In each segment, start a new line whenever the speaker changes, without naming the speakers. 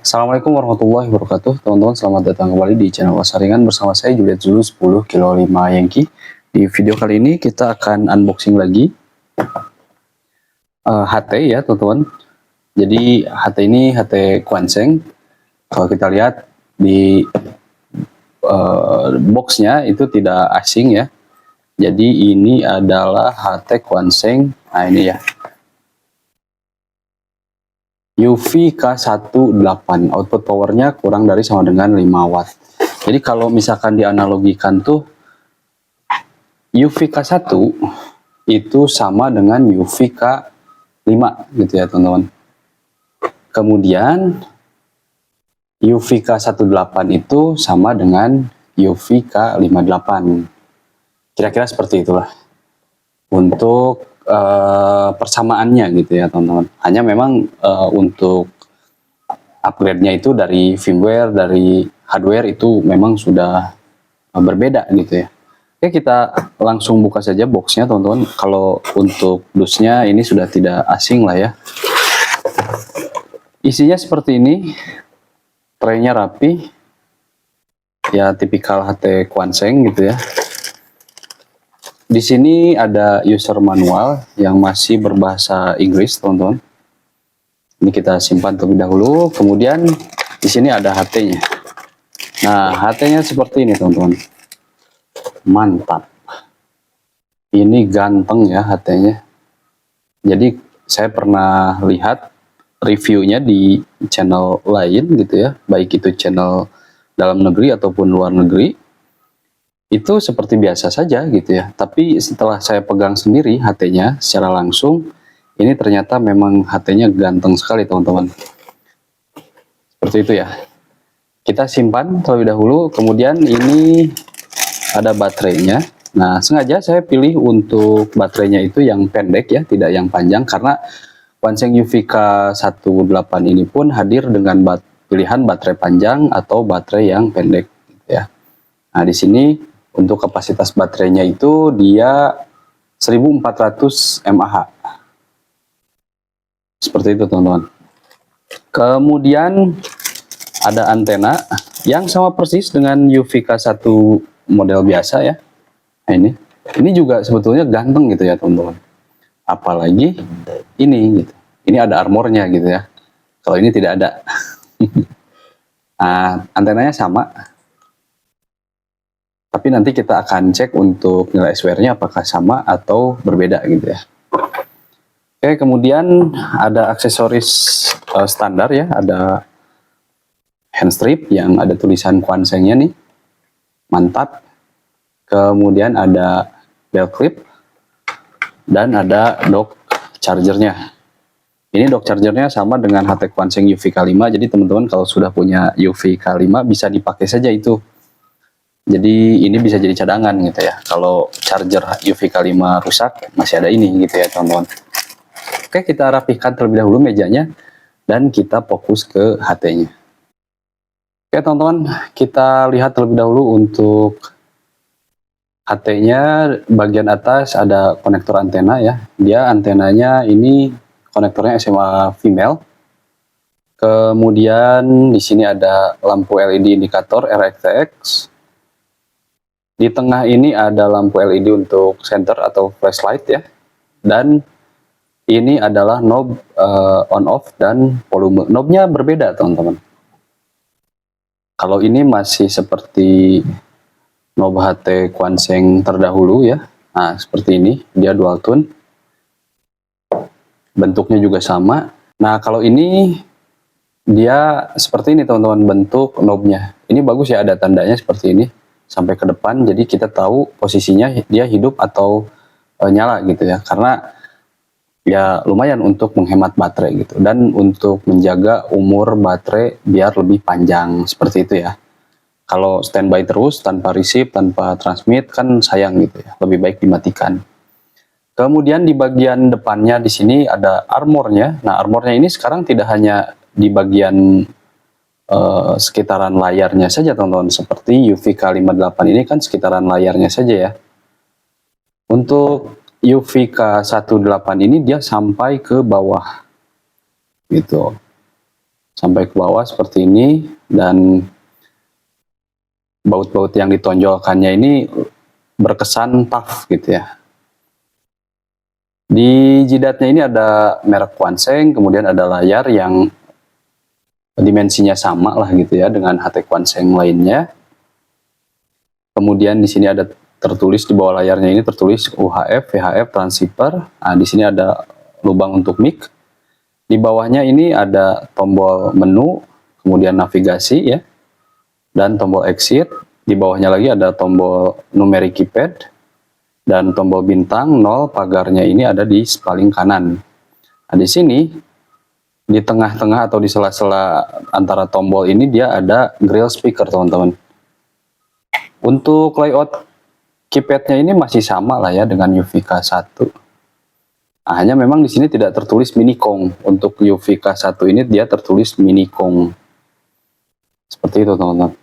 Assalamualaikum warahmatullahi wabarakatuh. Teman-teman, selamat datang kembali di channel Wasaringan bersama saya Juliet Zulu 10 kilo 5 Yankee. Di video kali ini kita akan unboxing lagi HT ya teman-teman. Jadi HT ini HT Quanseng. Kalau kita lihat di boxnya itu tidak asing ya. Jadi ini adalah HT Quanseng. Nah ini ya, UV K18, output powernya kurang dari sama dengan 5 watt. Jadi kalau misalkan dianalogikan tuh UV K1 itu sama dengan UV K5 gitu ya teman-teman. Kemudian UV K18 itu sama dengan UV K58. Kira-kira seperti itulah untuk persamaannya gitu ya teman-teman. Hanya memang untuk upgrade-nya itu dari firmware, dari hardware itu memang sudah berbeda gitu ya. Oke, kita langsung buka saja boxnya teman-teman. Kalau untuk dusnya ini sudah tidak asing lah ya. Isinya seperti ini, traynya rapi, ya tipikal HT Quanseng gitu ya. Di sini ada user manual yang masih berbahasa Inggris teman-teman. Ini kita simpan terlebih dahulu. Kemudian di sini ada HT-nya. Nah, HT-nya seperti ini teman-teman. Mantap. Ini ganteng ya HT-nya. Jadi saya pernah lihat reviewnya di channel lain gitu ya, baik itu channel dalam negeri ataupun luar negeri. Itu seperti biasa saja gitu ya. Tapi setelah saya pegang sendiri HT-nya secara langsung, ini ternyata memang HT-nya ganteng sekali teman-teman. Seperti itu ya. Kita simpan terlebih dahulu. Kemudian ini ada baterainya. Nah, sengaja saya pilih untuk baterainya itu yang pendek ya, tidak yang panjang, karena Quanseng UV K18 ini pun hadir dengan pilihan baterai panjang atau baterai yang pendek gitu ya. Nah, di sini untuk kapasitas baterainya itu dia 1400 mAh. Seperti itu teman-teman. Kemudian ada antena yang sama persis dengan UV K1 model biasa ya. Nah, ini juga sebetulnya ganteng gitu ya teman-teman. Apalagi ini gitu. Ini ada armornya gitu ya. Kalau ini tidak ada. Nah, antenanya sama. Tapi nanti kita akan cek untuk nilai SWR-nya apakah sama atau berbeda gitu ya. Oke, kemudian ada aksesoris standar ya, ada hand strip yang ada tulisan Quanseng-nya nih. Mantap. Kemudian ada belt clip dan ada dock chargernya. Ini dock chargernya sama dengan HT Quanseng UV K5, jadi teman-teman kalau sudah punya UV K5 bisa dipakai saja itu. Jadi ini bisa jadi cadangan gitu ya. Kalau charger UV K5 rusak, masih ada ini gitu ya teman-teman. Oke, kita rapihkan terlebih dahulu mejanya dan kita fokus ke HT-nya. Oke teman-teman, kita lihat terlebih dahulu untuk HT-nya. Bagian atas ada konektor antena ya. Dia antenanya ini konektornya SMA female. Kemudian di sini ada lampu LED indikator RxTx. Di tengah ini ada lampu LED untuk center atau flashlight ya. Dan ini adalah knob on off dan volume. Knobnya berbeda teman-teman. Kalau ini masih seperti knob HT Quanseng terdahulu ya. Nah, seperti ini, dia dual tone. Bentuknya juga sama. Nah, kalau ini dia seperti ini teman-teman bentuk knobnya. Ini bagus ya, ada tandanya seperti ini sampai ke depan, jadi kita tahu posisinya dia hidup atau nyala gitu ya, karena ya lumayan untuk menghemat baterai gitu dan untuk menjaga umur baterai biar lebih panjang seperti itu ya. Kalau standby terus tanpa receive, tanpa transmit kan sayang gitu ya, lebih baik dimatikan. Kemudian di bagian depannya di sini ada armornya. Nah, armornya ini sekarang tidak hanya di bagian sekitaran layarnya saja teman-teman, seperti UV K58 ini kan sekitaran layarnya saja ya. Untuk UV K18 ini dia sampai ke bawah gitu. sampai ke bawah seperti ini, dan baut-baut yang ditonjolkannya ini berkesan tough gitu ya. Di jidatnya ini ada merek Quanseng, kemudian ada layar yang dimensinya sama lah gitu ya dengan HT Quanseng lainnya. Kemudian di sini ada tertulis di bawah layarnya ini tertulis UHF, VHF, transceiver. Nah, di sini ada lubang untuk mic. Di bawahnya ini ada tombol menu, kemudian navigasi ya, dan tombol exit. Di bawahnya lagi ada tombol numeric keypad dan tombol bintang 0, pagarnya ini ada di paling kanan. Nah, di sini di tengah-tengah atau di sela-sela antara tombol ini dia ada grill speaker, teman-teman. Untuk layout keypadnya ini masih sama lah ya dengan UVK1. Nah, hanya memang di sini tidak tertulis Minicom. Untuk UVK1 ini dia tertulis Minicom. Seperti itu, teman-teman.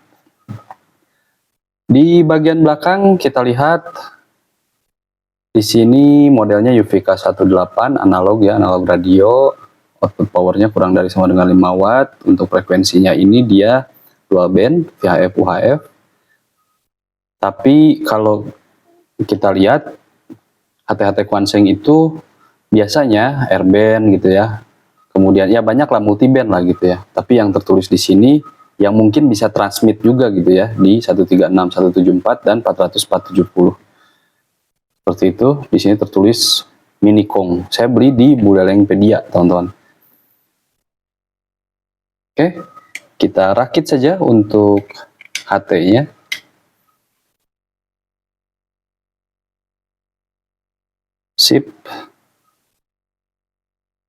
Di bagian belakang kita lihat di sini modelnya UVK18 analog ya, analog radio. Output powernya kurang dari sama dengan 5 watt. Untuk frekuensinya ini dia dual band VHF UHF. Tapi kalau kita lihat HT-HT Quanseng itu biasanya airband gitu ya. Kemudian ya banyak lah multiband lah gitu ya. Tapi yang tertulis di sini yang mungkin bisa transmit juga gitu ya di 136, 174 dan 400, 470. Seperti itu. Di sini tertulis Minicom. Saya beli di Bulelengpedia, teman-teman. Oke, kita rakit saja untuk HT-nya. Sip.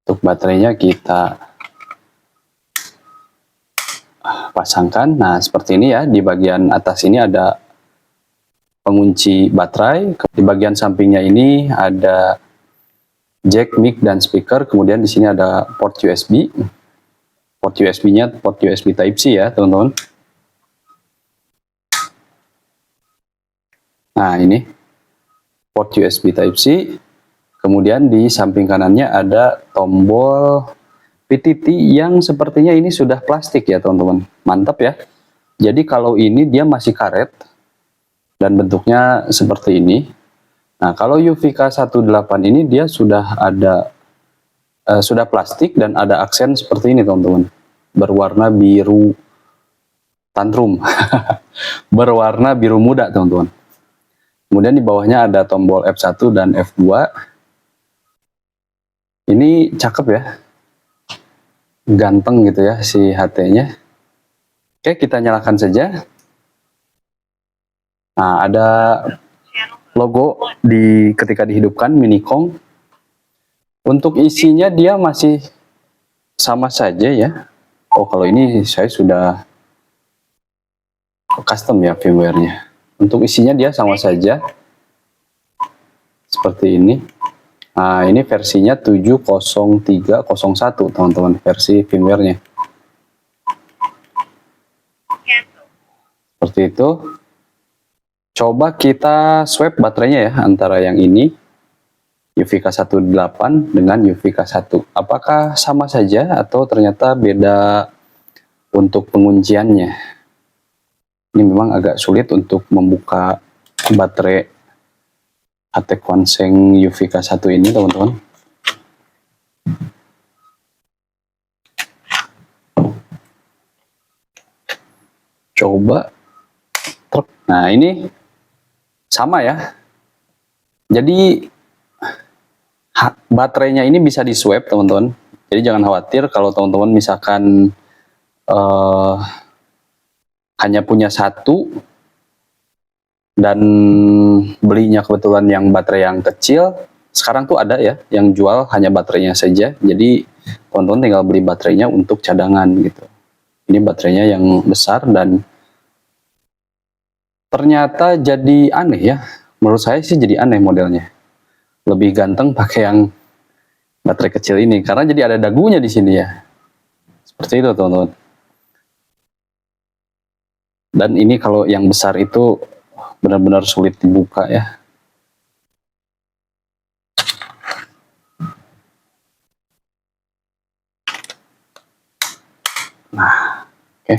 Untuk baterainya kita pasangkan. Nah, seperti ini ya. Di bagian atas ini ada pengunci baterai. Di bagian sampingnya ini ada jack, mic, dan speaker. Kemudian di sini ada port USB. Port USB-nya port USB Type-C ya, teman-teman. Nah, ini port USB Type-C. Kemudian di samping kanannya ada tombol PTT yang sepertinya ini sudah plastik ya, teman-teman. Mantap ya. Jadi kalau ini dia masih karet dan bentuknya seperti ini. Nah, kalau UVK18 ini dia sudah ada sudah plastik dan ada aksen seperti ini, teman-teman. Berwarna biru tantrum. Berwarna biru muda, teman-teman. Kemudian di bawahnya ada tombol F1 dan F2. Ini cakep ya. Ganteng gitu ya si HT-nya. Oke, kita nyalakan saja. Nah, ada logo ketika dihidupkan Minicom. Untuk isinya dia masih sama saja ya. Oh, kalau ini saya sudah custom ya firmware-nya. Untuk isinya dia sama saja. Seperti ini. Nah, ini versinya 70301, teman-teman, versi firmware-nya. Seperti itu. Coba kita swap baterainya ya, antara yang ini, UVK18 dengan UVK1. Apakah sama saja atau ternyata beda untuk pengunciannya? Ini memang agak sulit untuk membuka baterai HT Quanseng UVK1 ini, teman-teman. Coba. Nah, ini sama ya. Jadi baterainya ini bisa di swap, teman-teman. Jadi jangan khawatir kalau teman-teman misalkan hanya punya satu dan belinya kebetulan yang baterai yang kecil. Sekarang tuh ada ya yang jual hanya baterainya saja. Jadi teman-teman tinggal beli baterainya untuk cadangan gitu. Ini baterainya yang besar dan ternyata jadi aneh ya. Menurut saya sih jadi aneh modelnya. Lebih ganteng pakai yang baterai kecil ini karena jadi ada dagunya di sini ya. Seperti itu, teman-teman. Dan ini kalau yang besar itu benar-benar sulit dibuka ya. Oke.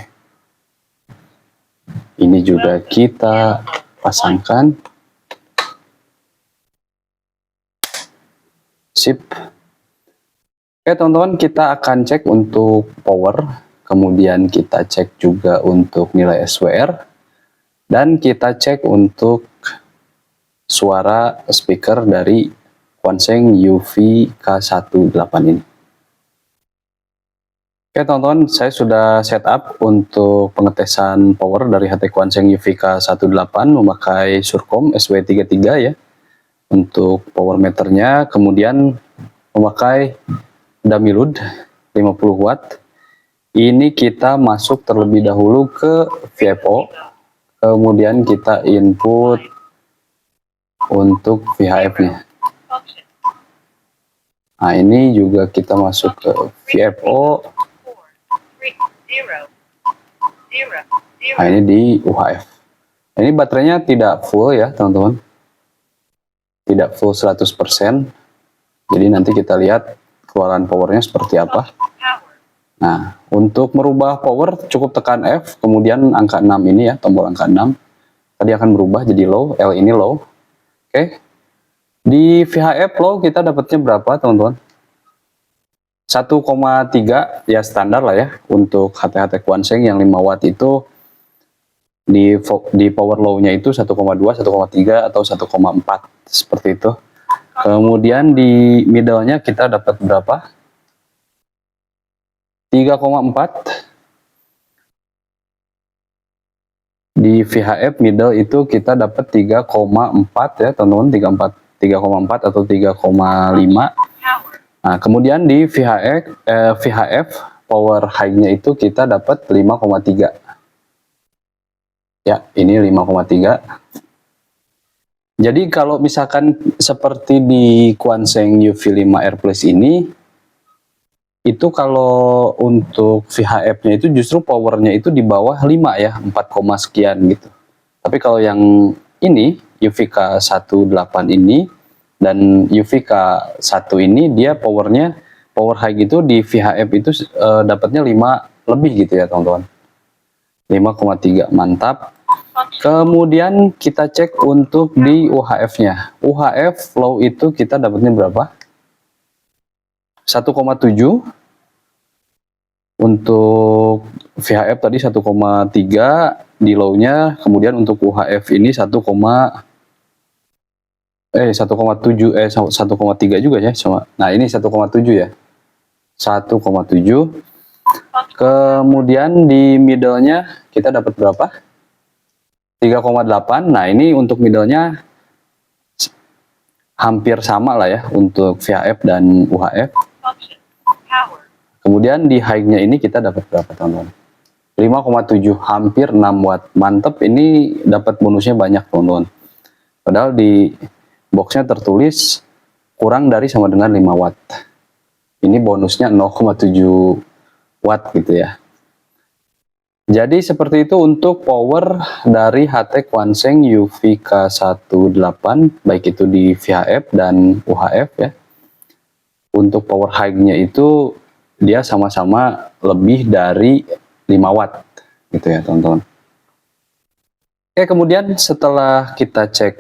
Ini juga kita pasangkan. Sip. Oke teman-teman, kita akan cek untuk power, kemudian kita cek juga untuk nilai SWR, dan kita cek untuk suara speaker dari Quanseng UV K18 ini. Oke teman-teman, saya sudah setup untuk pengetesan power dari HT Quanseng UV K18 memakai Surcom SW33 ya untuk power meternya, kemudian memakai dummy load 50 watt. Ini kita masuk terlebih dahulu ke VFO, kemudian kita input untuk VHF-nya. Nah, ini juga kita masuk ke VFO. Nah, ini di UHF. Ini baterainya tidak full ya, teman-teman. Tidak full 100%. Jadi nanti kita lihat keluaran powernya seperti apa. Nah, untuk merubah power cukup tekan F, kemudian angka 6 ini ya, tombol angka 6. Tadi akan berubah jadi low, L ini low. Oke. Di VHF low kita dapatnya berapa, teman-teman? 1,3 ya standar lah ya untuk HT-HT Quanseng yang 5 watt itu di power low-nya itu 1,2, 1,3 atau 1,4 seperti itu. Kemudian di middle-nya kita dapat berapa? 3,4. Di VHF middle itu kita dapat 3,4 ya teman-teman, 3,4 atau 3,5. Nah, kemudian di VHF power high-nya itu kita dapat 5,3. Ya, ini 5,3. Jadi kalau misalkan seperti di Quanseng UV5 Air Plus ini, itu kalau untuk VHF-nya itu justru powernya itu di bawah 5 ya, 4, sekian gitu. Tapi kalau yang ini, UVK18 ini, dan UVK1 ini dia power high gitu di VHF itu dapatnya 5 lebih gitu ya teman-teman. 5,3 mantap. Kemudian kita cek untuk di UHF-nya. UHF low itu kita dapatnya berapa? 1,7. Untuk VHF tadi 1,3 di low-nya, kemudian untuk UHF ini 1,7 1,3 juga ya sama. Nah, ini 1,7 ya. 1,7. Kemudian di middle-nya kita dapat berapa? 3,8. Nah, ini untuk middle-nya hampir sama lah ya untuk VHF dan UHF. Kemudian di high-nya ini kita dapat berapa teman-teman? 5,7, hampir 6 watt. Mantep, ini dapat bonusnya banyak teman-teman. Padahal di boxnya tertulis kurang dari sama dengan 5 watt. Ini bonusnya 0,7 watt gitu ya. Jadi seperti itu untuk power dari HT Quanseng UV-K18, baik itu di VHF dan UHF ya. Untuk power high-nya itu dia sama-sama lebih dari 5 watt gitu ya teman-teman. Oke, kemudian setelah kita cek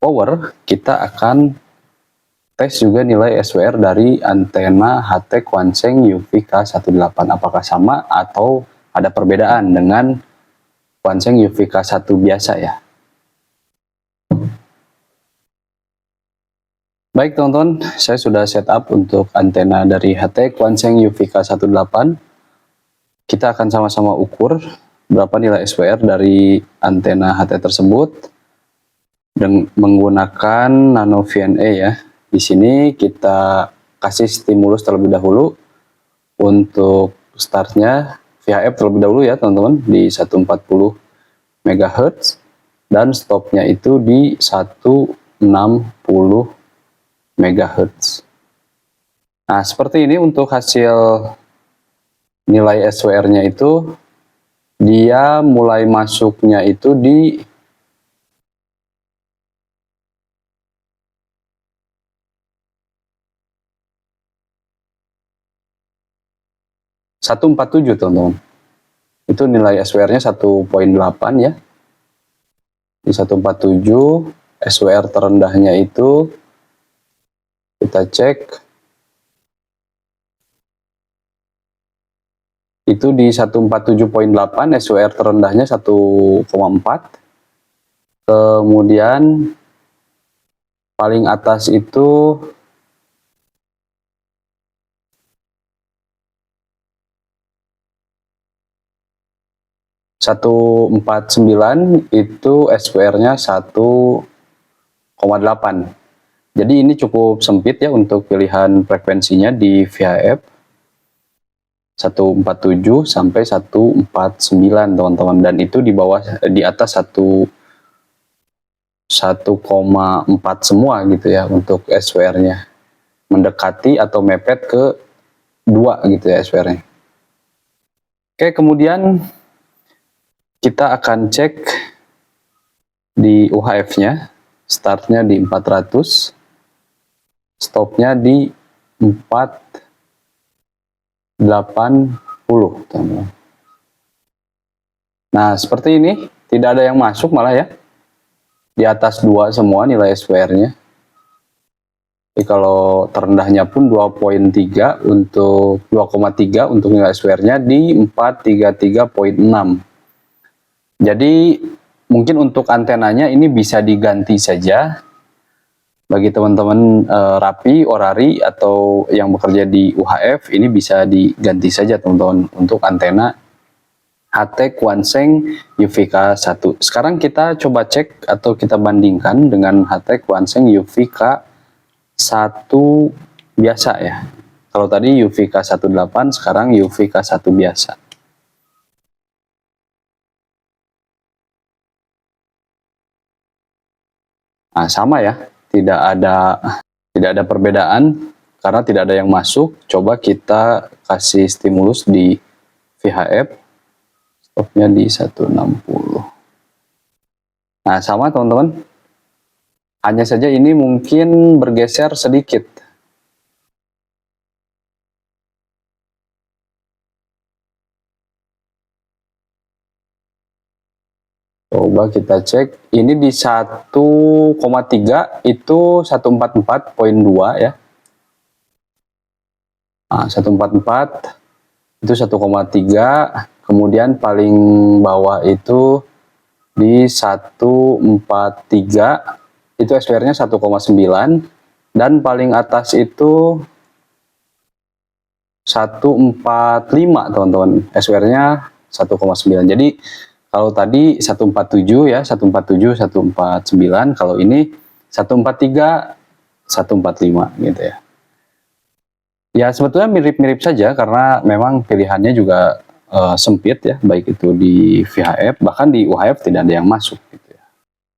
power, kita akan tes juga nilai SWR dari antena HT Quanseng UV-K18. Apakah sama atau ada perbedaan dengan Quanseng UV-K1 biasa ya. Baik teman-teman, saya sudah setup untuk antena dari HT Quanseng UV-K18. Kita akan sama-sama ukur berapa nilai SWR dari antena HT tersebut dengan menggunakan nano VNA ya. Di sini kita kasih stimulus terlebih dahulu. Untuk startnya VHF terlebih dahulu ya teman-teman di 140 MHz dan stopnya itu di 160 MHz. Nah, seperti ini untuk hasil nilai SWR-nya itu dia mulai masuknya itu di 147 teman-teman. Itu nilai SWR-nya 1.8 ya. Di 147 SWR terendahnya itu kita cek itu di 147.8, SWR terendahnya 1,4. Kemudian paling atas itu 149, itu SWR-nya 1,8. Jadi ini cukup sempit ya untuk pilihan frekuensinya di VHF 147 sampai 149 teman-teman, dan itu di bawah, di atas 1,4 semua gitu ya untuk SWR-nya, mendekati atau mepet ke 2 gitu ya SWR-nya. Oke, kemudian kita akan cek di UHF-nya, startnya di 400, stopnya di 480 teman-teman. Nah seperti ini, tidak ada yang masuk malah ya, di atas 2 semua nilai SWR-nya. Jadi kalau terendahnya pun 2,3 untuk 2,3 untuk nilai SWR-nya di 433.6. Jadi mungkin untuk antenanya ini bisa diganti saja bagi teman-teman Rapi, Orari, atau yang bekerja di UHF. Ini bisa diganti saja teman-teman untuk antena HT Quanseng UVK1. Sekarang kita coba cek atau kita bandingkan dengan HT Quanseng UVK1 biasa ya. Kalau tadi UVK18, sekarang UVK1 biasa. Nah, sama ya, tidak ada perbedaan karena tidak ada yang masuk. Coba kita kasih stimulus di VHF, stopnya di 160. Nah, sama teman-teman. Hanya saja ini mungkin bergeser sedikit. Coba kita cek, ini di 1,3 itu 144.2 ya. Nah, 144 itu 1,3, kemudian paling bawah itu di 143, itu SWR-nya 1,9, dan paling atas itu 145 teman-teman, SWR-nya 1,9. Jadi kalau tadi 147 ya, 147, 149, kalau ini 143, 145 gitu ya. Ya sebetulnya mirip-mirip saja karena memang pilihannya juga sempit ya, baik itu di VHF, bahkan di UHF tidak ada yang masuk gitu ya.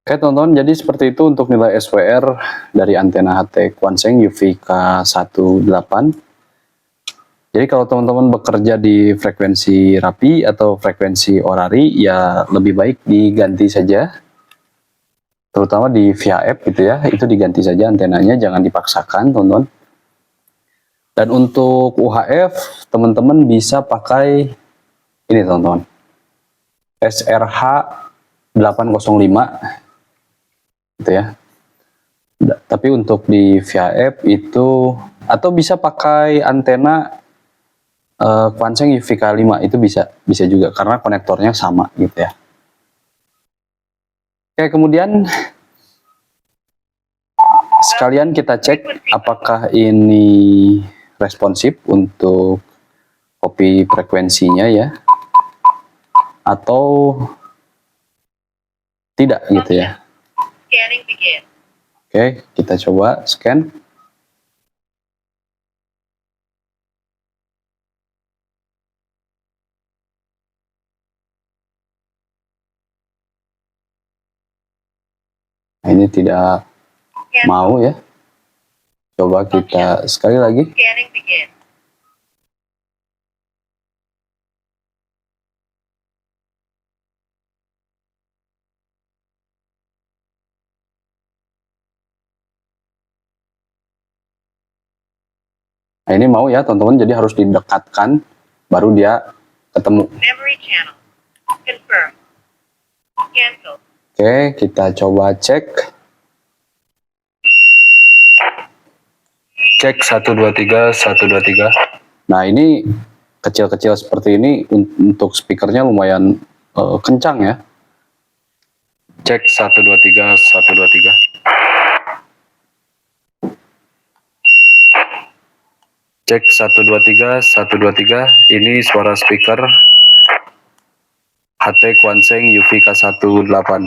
Oke teman-teman, jadi seperti itu untuk nilai SWR dari antena HT Quanseng UVK18. Jadi kalau teman-teman bekerja di frekuensi Rapi atau frekuensi Orari, ya lebih baik diganti saja, terutama di VHF gitu ya, itu diganti saja antenanya, jangan dipaksakan teman-teman. Dan untuk UHF, teman-teman bisa pakai ini teman-teman, SRH 805 gitu ya. Tapi untuk di VHF itu, atau bisa pakai antena Quanseng UVK5, itu bisa juga karena konektornya sama gitu ya. Oke, kemudian sekalian kita cek apakah ini responsif untuk copy frekuensinya ya, atau tidak gitu ya. Oke, kita coba scan. Nah, ini tidak mau ya. Coba kita sekali lagi. Nah, ini mau ya teman-teman, jadi harus didekatkan baru dia ketemu.
Memory channel. Confirm. Cancel.
Oke, kita coba cek. Cek 123 123. Nah, ini kecil-kecil seperti ini untuk speakernya lumayan kencang ya. Cek 123 123. Cek 123 123. Ini suara speaker HT Quanseng UV-K18.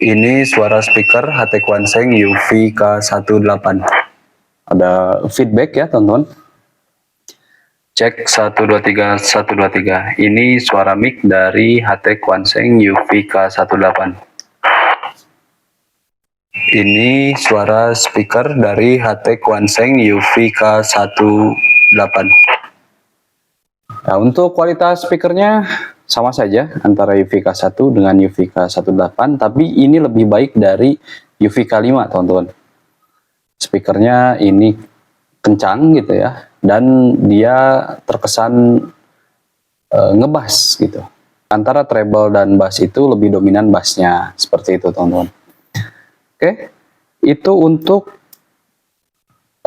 Ini suara speaker HT Quanseng UV-K18. Ada feedback ya teman-teman. Cek 123 123. Ini suara mic dari HT Quanseng UV-K18. Ini suara speaker dari HT Quanseng UV-K18. Nah, untuk kualitas speakernya sama saja antara UV-K1 dengan UV-K18, tapi ini lebih baik dari UV-K5 teman-teman. Speakernya ini kencang gitu ya, dan dia terkesan ngebass gitu. Antara treble dan bass itu lebih dominan bassnya, seperti itu teman-teman. Oke, itu untuk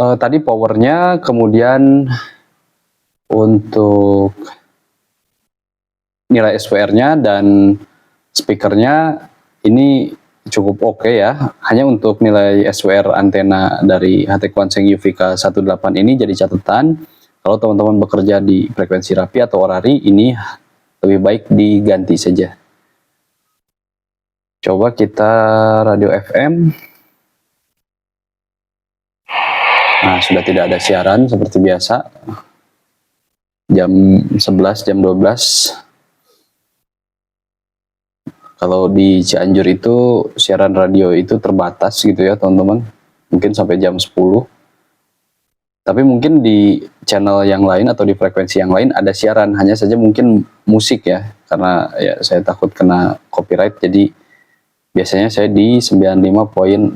tadi powernya, kemudian untuk nilai SWR-nya dan speakernya ini cukup oke ya. Hanya untuk nilai SWR antena dari HT Quanseng UV-K18 ini jadi catatan. Kalau teman-teman bekerja di frekuensi rapi atau orari, ini lebih baik diganti saja. Coba kita radio FM. Nah, sudah tidak ada siaran seperti biasa. Jam 11, jam 12. Kalau di Cianjur itu siaran radio itu terbatas gitu ya teman-teman. Mungkin sampai jam 10. Tapi mungkin di channel yang lain atau di frekuensi yang lain ada siaran. Hanya saja mungkin musik ya. Karena ya saya takut kena copyright, jadi biasanya saya di 95.0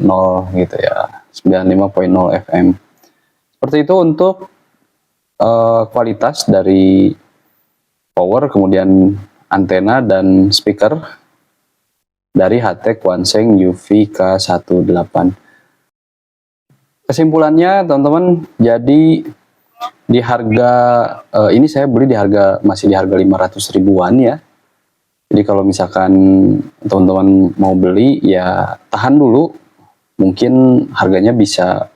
gitu ya, 95.0 FM. Seperti itu untuk kualitas dari power, kemudian antena dan speaker dari HT Quanseng UV-K18. Kesimpulannya teman-teman, jadi di harga ini saya beli di harga masih di harga 500 ribuan ya. Jadi kalau misalkan teman-teman mau beli ya tahan dulu, mungkin harganya bisa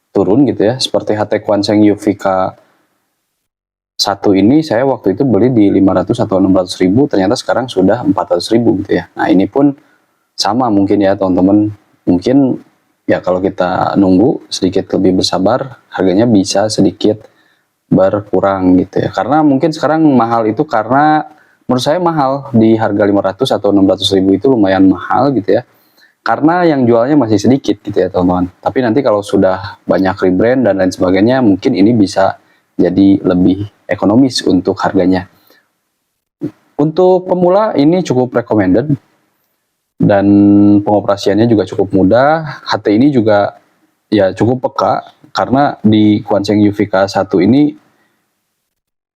turun gitu ya. Seperti HT Quanseng UV-K1 ini saya waktu itu beli di 500 atau 600 ribu, ternyata sekarang sudah 400 ribu gitu ya. Nah ini pun sama mungkin ya teman-teman, mungkin ya kalau kita nunggu sedikit lebih bersabar, harganya bisa sedikit berkurang gitu ya. Karena mungkin sekarang mahal itu karena menurut saya mahal, di harga 500 atau 600 ribu itu lumayan mahal gitu ya. Karena yang jualnya masih sedikit gitu ya teman-teman. Tapi nanti kalau sudah banyak rebrand dan lain sebagainya, mungkin ini bisa jadi lebih ekonomis untuk harganya. Untuk pemula ini cukup recommended. Dan pengoperasiannya juga cukup mudah. HT ini juga ya cukup peka. Karena di Quanseng UV-K1 ini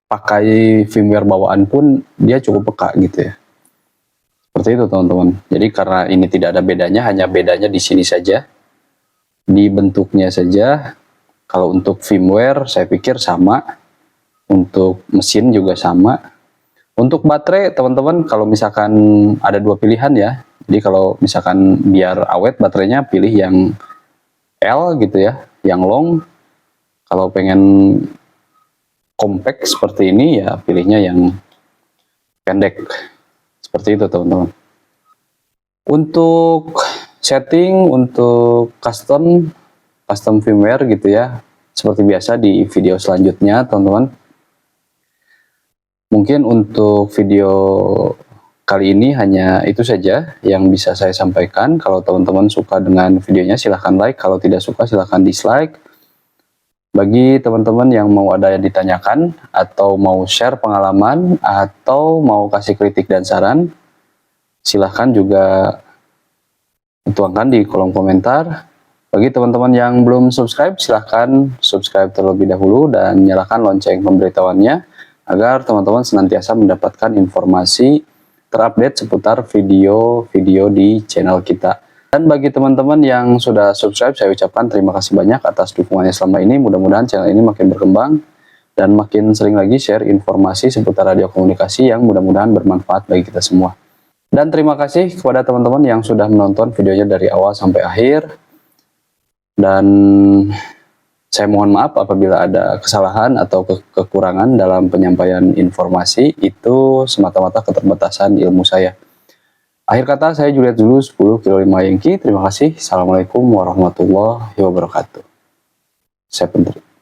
pakai firmware bawaan pun dia cukup peka gitu ya. Seperti itu teman-teman. Jadi karena ini tidak ada bedanya, hanya bedanya di sini saja, di bentuknya saja. Kalau untuk firmware saya pikir sama, untuk mesin juga sama. Untuk baterai teman-teman, kalau misalkan ada dua pilihan ya. Jadi kalau misalkan biar awet baterainya, pilih yang L gitu ya, yang long. Kalau pengen compact seperti ini ya pilihnya yang pendek, seperti itu teman-teman. Untuk setting, untuk custom firmware gitu ya, seperti biasa di video selanjutnya teman-teman. Mungkin untuk video kali ini hanya itu saja yang bisa saya sampaikan. Kalau teman-teman suka dengan videonya silahkan like, kalau tidak suka silahkan dislike. Bagi teman-teman yang mau ada yang ditanyakan, atau mau share pengalaman, atau mau kasih kritik dan saran, silahkan juga tuangkan di kolom komentar. Bagi teman-teman yang belum subscribe, silahkan subscribe terlebih dahulu dan nyalakan lonceng pemberitahuannya agar teman-teman senantiasa mendapatkan informasi terupdate seputar video-video di channel kita. Dan bagi teman-teman yang sudah subscribe, saya ucapkan terima kasih banyak atas dukungannya selama ini. Mudah-mudahan channel ini makin berkembang dan makin sering lagi share informasi seputar radio komunikasi yang mudah-mudahan bermanfaat bagi kita semua. Dan terima kasih kepada teman-teman yang sudah menonton videonya dari awal sampai akhir. Dan saya mohon maaf apabila ada kesalahan atau kekurangan dalam penyampaian informasi, itu semata-mata keterbatasan ilmu saya. Akhir kata, saya Juliet Zulu 10 kilo 5 Yankee. Terima kasih. Assalamualaikum warahmatullahi wabarakatuh. Saya Pendri.